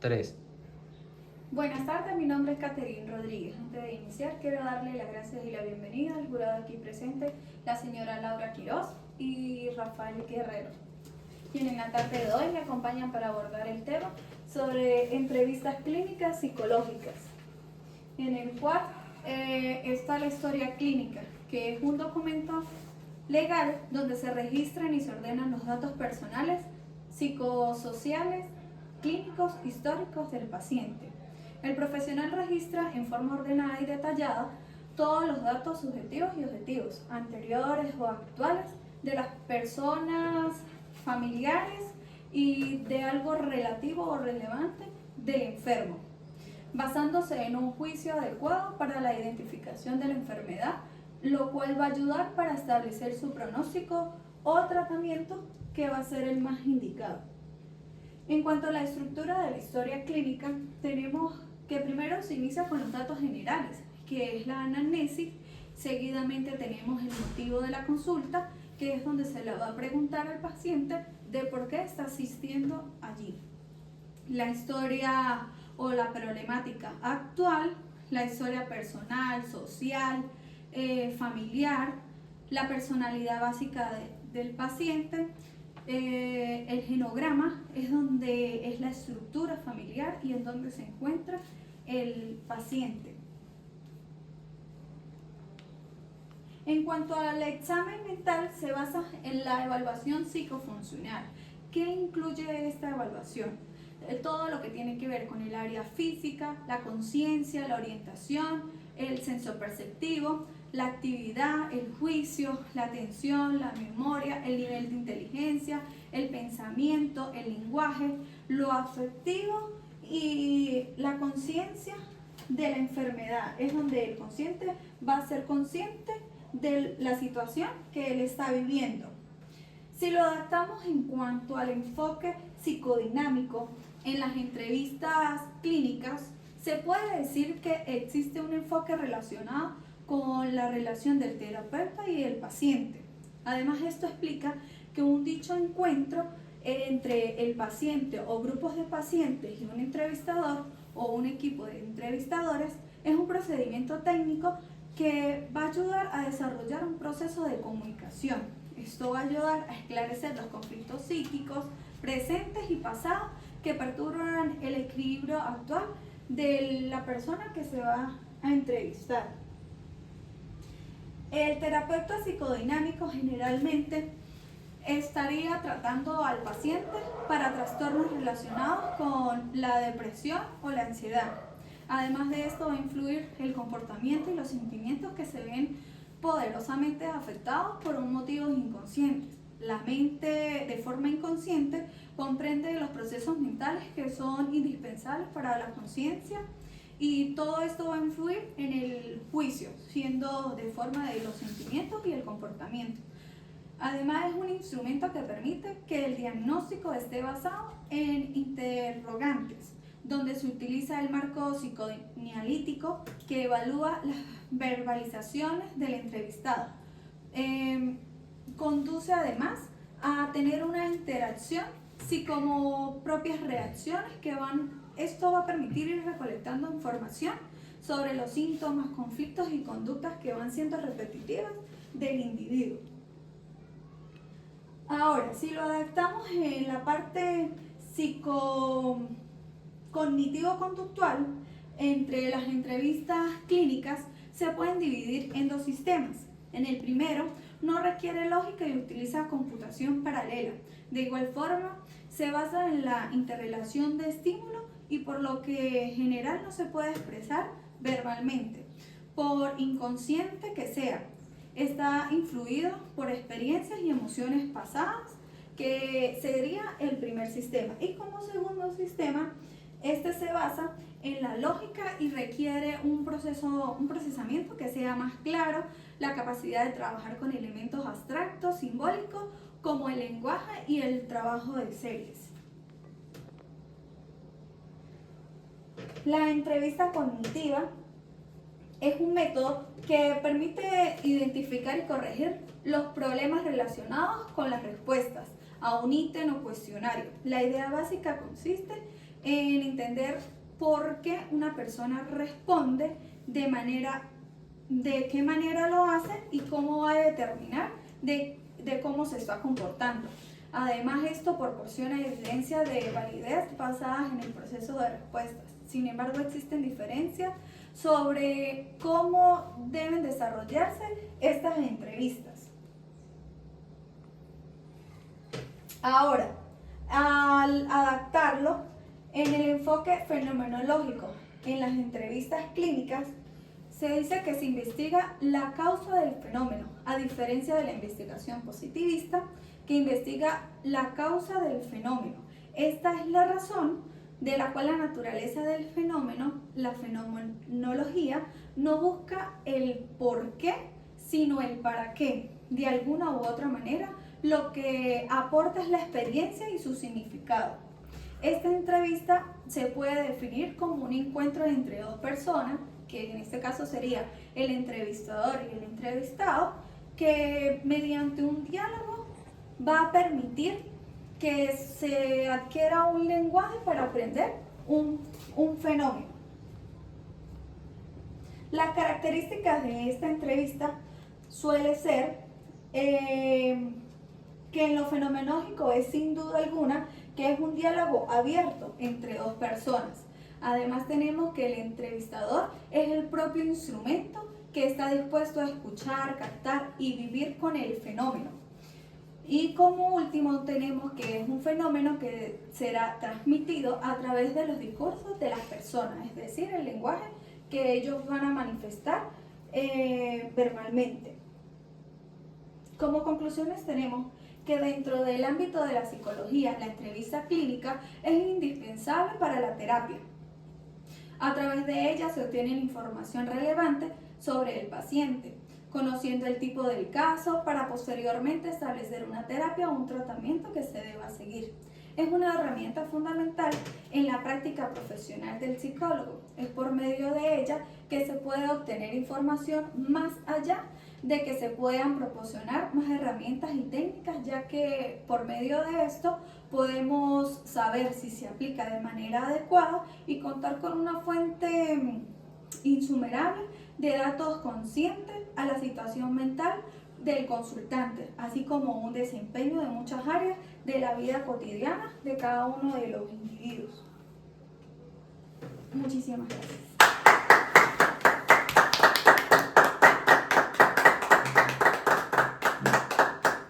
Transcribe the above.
Tres. Buenas tardes, mi nombre es Caterine Rodríguez. Antes de iniciar, quiero darle las gracias y la bienvenida al jurado aquí presente, la señora Laura Quiroz y Rafael Guerrero, quienes en la tarde de hoy me acompañan para abordar el tema sobre entrevistas clínicas psicológicas, en el cual está la historia clínica, que es un documento legal donde se registran y se ordenan los datos personales, psicosociales, clínicos, históricos del paciente. El profesional registra en forma ordenada y detallada todos los datos subjetivos y objetivos, anteriores o actuales, de las personas, familiares y de algo relativo o relevante del enfermo, basándose en un juicio adecuado para la identificación de la enfermedad, lo cual va a ayudar para establecer su pronóstico o tratamiento que va a ser el más indicado. En cuanto a la estructura de la historia clínica, tenemos que primero se inicia con los datos generales, que es la anamnesis. Seguidamente tenemos el motivo de la consulta, que es donde se le va a preguntar al paciente de por qué está asistiendo allí. La historia o la problemática actual, la historia personal, social, familiar, la personalidad básica del paciente. El genograma es donde es la estructura familiar y en donde se encuentra el paciente. En cuanto al examen mental, se basa en la evaluación psicofuncional. ¿Qué incluye esta evaluación? Todo lo que tiene que ver con el área física, la conciencia, la orientación, el senso perceptivo, la actividad, el juicio, la atención, la memoria, el nivel de inteligencia, el pensamiento, el lenguaje, lo afectivo y la conciencia de la enfermedad. Es donde el consciente va a ser consciente de la situación que él está viviendo. Si lo adaptamos en cuanto al enfoque psicodinámico, en las entrevistas clínicas, se puede decir que existe un enfoque relacionado con la relación del terapeuta y el paciente. Además, esto explica que un dicho encuentro entre el paciente o grupos de pacientes y un entrevistador o un equipo de entrevistadores es un procedimiento técnico que va a ayudar a desarrollar un proceso de comunicación. Esto va a ayudar a esclarecer los conflictos psíquicos presentes y pasados que perturban el equilibrio actual de la persona que se va a entrevistar. El terapeuta psicodinámico generalmente estaría tratando al paciente para trastornos relacionados con la depresión o la ansiedad. Además de esto va a influir el comportamiento y los sentimientos que se ven poderosamente afectados por un motivos inconscientes. La mente de forma inconsciente comprende los procesos mentales que son indispensables para la conciencia y todo esto va a influir en el juicio, siendo de forma de los sentimientos y el comportamiento. Además, es un instrumento que permite que el diagnóstico esté basado en interrogantes, donde se utiliza el marco psicoanalítico que evalúa las verbalizaciones del entrevistado. Conduce además a tener una interacción como propias reacciones esto va a permitir ir recolectando información sobre los síntomas, conflictos y conductas que van siendo repetitivas del individuo. Ahora, si lo adaptamos en la parte psicocognitivo-conductual, entre las entrevistas clínicas se pueden dividir en dos sistemas. En el primero, no requiere lógica y utiliza computación paralela. De igual forma, se basa en la interrelación de estímulo y por lo que en general no se puede expresar verbalmente, por inconsciente que sea. Está influido por experiencias y emociones pasadas, que sería el primer sistema. Y como segundo sistema, este se basa en la lógica y requiere un procesamiento que sea más claro, la capacidad de trabajar con elementos abstractos, simbólicos, como el lenguaje y el trabajo de series. La entrevista cognitiva es un método que permite identificar y corregir los problemas relacionados con las respuestas a un ítem o cuestionario. La idea básica consiste en entender por qué una persona responde de qué manera lo hace y cómo va a determinar de cómo se está comportando. Además, esto proporciona evidencia de validez basadas en el proceso de respuestas. Sin embargo, existen diferencias sobre cómo deben desarrollarse estas entrevistas. Ahora, al adaptarlo en el enfoque fenomenológico en las entrevistas clínicas, se dice que se investiga la causa del fenómeno, a diferencia de la investigación positivista, que investiga la causa del fenómeno. Esta es la razón de la cual la naturaleza del fenómeno, la fenomenología, no busca el por qué, sino el para qué. De alguna u otra manera, lo que aporta es la experiencia y su significado. Esta entrevista se puede definir como un encuentro entre dos personas, que en este caso sería el entrevistador y el entrevistado, que mediante un diálogo va a permitir que se adquiera un lenguaje para aprender un fenómeno. Las características de esta entrevista suele ser que en lo fenomenológico es sin duda alguna que es un diálogo abierto entre dos personas. Además tenemos que el entrevistador es el propio instrumento que está dispuesto a escuchar, captar y vivir con el fenómeno. Y como último tenemos que es un fenómeno que será transmitido a través de los discursos de las personas, es decir, el lenguaje que ellos van a manifestar verbalmente. Como conclusiones tenemos que dentro del ámbito de la psicología, la entrevista clínica es indispensable para la terapia. A través de ella se obtiene información relevante sobre el paciente, conociendo el tipo del caso para posteriormente establecer una terapia o un tratamiento que se deba seguir. Es una herramienta fundamental en la práctica profesional del psicólogo. Es por medio de ella que se puede obtener información más allá de que se puedan proporcionar más herramientas y técnicas, ya que por medio de esto podemos saber si se aplica de manera adecuada y contar con una fuente insumerable de datos conscientes a la situación mental del consultante, así como un desempeño de muchas áreas de la vida cotidiana de cada uno de los individuos. Muchísimas gracias.